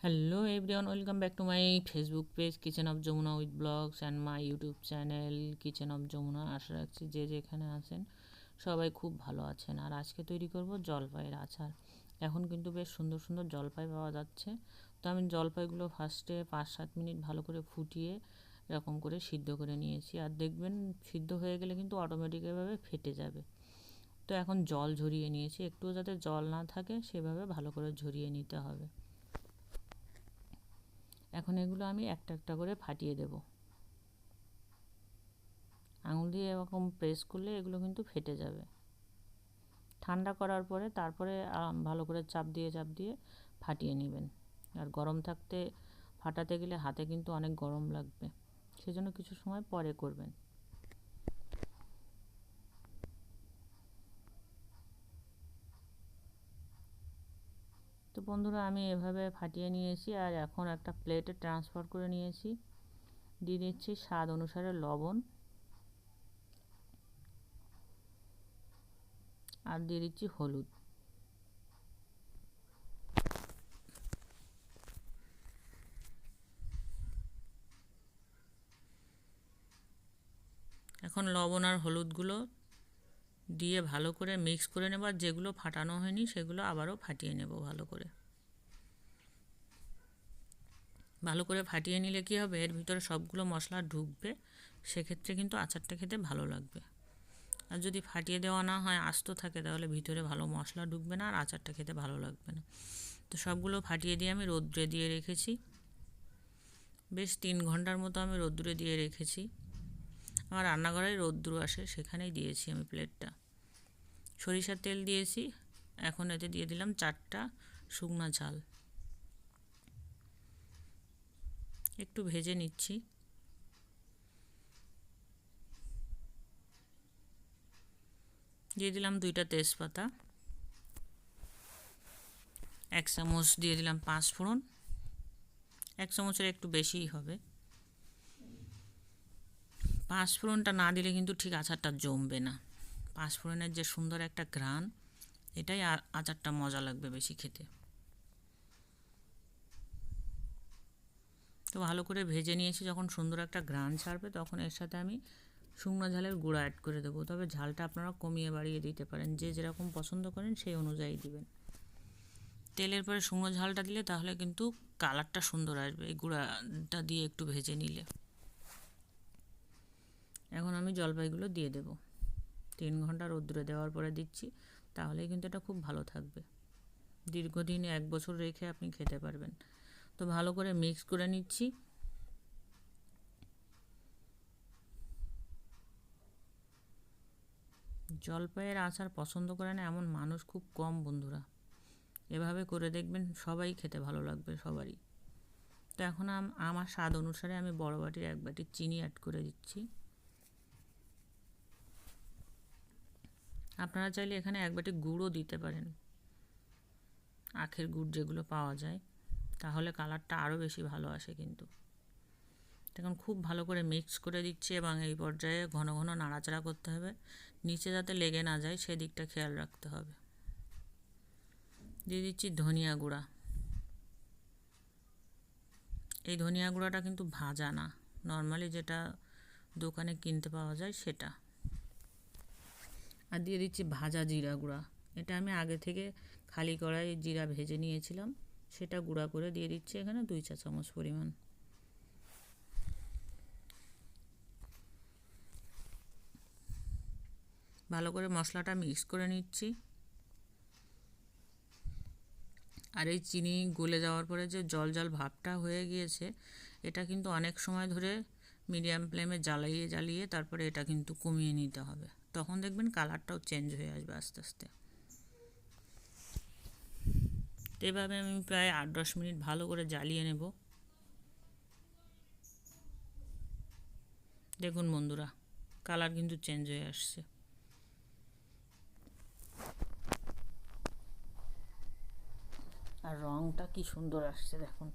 Hello everyone, welcome back to my Facebook page Kitchen of Jamuna with Blogs and my YouTube channel Kitchen of Jamuna। আশা রাখছি যে যেখানে আছেন সবাই খুব ভালো আছেন। আর আজকে তৈরি করব জলপাইয়ের আচার। এখন কিন্তু বেশ সুন্দর সুন্দর জলপাই পাওয়া যাচ্ছে। তো আমি জলপাইগুলো ফার্স্টে 5-7 মিনিট ভালো করে ফুটিয়ে এরকম করে সিদ্ধ করে নিয়েছি। আর দেখবেন সিদ্ধ হয়ে গেলে কিন্তু অটোমেটিক এভাবে ফেটে যাবে। তো এখন জল ঝরিয়ে নিয়েছি, একটুও যাতে জল না থাকে সেভাবে ভালো করে ঝরিয়ে নিতে হবে। এখন এগুলো আমি একটা একটা করে ফাটিয়ে দেব। আঙুল দিয়ে এরকম প্রেস করলে এগুলো কিন্তু ফেটে যাবে। ঠান্ডা করার পরে তারপরে ভালো করে চাপ দিয়ে ফাটিয়ে নেবেন। আর গরম থাকতে ফাটাতে গেলে হাতে কিন্তু অনেক গরম লাগবে, সেজন্য কিছু সময় পরে করবেন। তো বন্ধুরা, আমি এভাবে ফাটিয়ে নিয়েছি আর এখন একটা প্লেটে ট্রান্সফার করে নিয়েছি। দিয়ে দিচ্ছি স্বাদ অনুসারে লবণ আর দিয়ে দিচ্ছি হলুদ। এখন লবণ আর হলুদগুলো দিয়ে ভালো করে মিক্স করে নেব। আর যেগুলো ফাটানো হয়নি সেগুলো আবারও ফাটিয়ে নেব ভালো করে ফাটিয়ে নিলে কি হবে, এর ভিতরে সবগুলো মশলা ঢুকবে, সেক্ষেত্রে কিন্তু আচারটা খেতে ভালো লাগবে। আর যদি ফাটিয়ে দেওয়া না হয়, আস্ত থাকে, তাহলে ভিতরে ভালো মশলা ঢুকবে না আর আচারটা খেতে ভালো লাগবে না। তো সবগুলো ফাটিয়ে দিয়ে আমি রোদ্রে দিয়ে রেখেছি। বেশ 3 ঘন্টার মতো আমি রোদ্দুরে দিয়ে রেখেছি। আমার রান্নাঘরেই রোদ্দুর আসে, সেখানেই দিয়েছি আমি প্লেটটা। সরিষার তেল দিয়েছি। এখন এতে দিয়ে দিলাম 4টা শুকনো ঝাল। একটু ভেজে নিচ্ছি। দিয়ে দিলাম 2টা তেজপাতা, 1 চামচ দিয়ে দিলাম 5 ফোড়ন। 1 চামচের একটু বেশিই হবে। 5 ফোড়নটা না দিলে কিন্তু ঠিক আচারটা জমবে না। 5 ফোড়নের যে সুন্দর একটা ঘ্রাণ, এটাই আচারটা মজা লাগবে বেশি খেতে। তো ভালো করে ভেজে নিয়েছি। যখন সুন্দর একটা ঘ্রাণ ছাড়বে তখন এর সাথে আমি শুকনো ঝালের গুঁড়া অ্যাড করে দেবো। তবে ঝালটা আপনারা কমিয়ে বাড়িয়ে দিতে পারেন, যে যেরকম পছন্দ করেন সেই অনুযায়ী দিবেন। তেলের পরে শুকনো ঝালটা দিলে তাহলে কিন্তু কালারটা সুন্দর আসবে, এই গুঁড়াটা দিয়ে একটু ভেজে নিলে। এখন আমি জলপাইগুলো দিয়ে দেব। 3 ঘন্টা রোদ্দুরে দেওয়ার পরে দিচ্ছি, তাহলেই কিন্তু এটা খুব ভালো থাকবে। দীর্ঘদিন 1 বছর রেখে আপনি খেতে পারবেন। তো ভালো করে মিক্স করে নিচ্ছি। জলপাইয়ের আচার পছন্দ করে না এমন মানুষ খুব কম বন্ধুরা। এভাবে করে দেখবেন, সবাই খেতে ভালো লাগবে সবারই। তো এখন আমার স্বাদ অনুসারে আমি বড় বাটির 1 বাটি চিনি অ্যাড করে দিচ্ছি। আপনারা চাইলে এখানে 1 বাটি গুড়ও দিতে পারেন, আখের গুড় যেগুলো পাওয়া যায়, তাহলে কালারটা আরও বেশি ভালো আসে কিন্তু। এখন খুব ভালো করে মিক্স করে দিচ্ছি এবং এই পর্যায়ে ঘন ঘন নাড়াচাড়া করতে হবে, নিচে যাতে লেগে না যায় সেদিকটা খেয়াল রাখতে হবে। দিয়ে দিচ্ছি ধনিয়া গুঁড়া। এই ধনিয়া গুঁড়াটা কিন্তু ভাজা না, নর্মালি যেটা দোকানে কিনতে পাওয়া যায় সেটা। আর দিয়ে দিচ্ছি ভাজা জিরা গুঁড়া। এটা আমি আগে থেকে খালি কড়াই জিরা ভেজে নিয়েছিলাম, সেটা গুঁড়া করে দিয়ে দিচ্ছি এখানে 2 চা চামচ পরিমাণ। ভালো করে মশলাটা মিক্স করে নিচ্ছি। আর এই চিনি গলে যাওয়ার পরে যে জল জল ভাবটা হয়ে গিয়েছে, এটা কিন্তু অনেক সময় ধরে মিডিয়াম ফ্লেমে জ্বালিয়ে তারপরে এটা কিন্তু কমিয়ে নিতে হবে। তখন দেখবেন কালারটাও চেঞ্জ হয়ে আসবে আস্তে আস্তে। তো এভাবে আমি প্রায় 8-10 মিনিট ভালো করে জ্বালিয়ে নেব। দেখুন বন্ধুরা, কালার কিন্তু চেঞ্জ হয়ে আসছে। আর রঙটা কি সুন্দর আসছে দেখুন।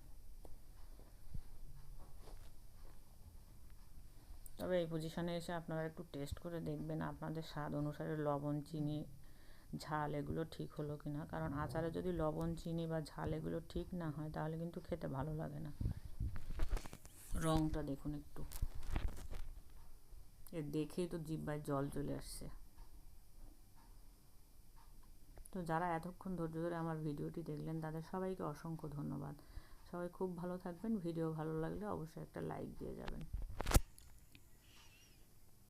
তবে এই পজিশনে এসে আপনারা একটু টেস্ট করে দেখবেন, আপনাদের স্বাদ অনুসারে লবণ চিনি ঝাল এগুলো ঠিক হলো কি না, কারণ আচারে যদি লবণ চিনি বা ঝাল এগুলো ঠিক না হয় তাহলে কিন্তু খেতে ভালো লাগে না। রঙটা দেখুন একটু, এর দেখেই তো জিহ্বায় জল চলে আসছে। তো যারা এতক্ষণ ধৈর্য ধরে আমার ভিডিওটি দেখলেন তাদের সবাইকে অসংখ্য ধন্যবাদ। সবাই খুব ভালো থাকবেন। ভিডিও ভালো লাগলে অবশ্যই একটা লাইক দিয়ে যাবেন।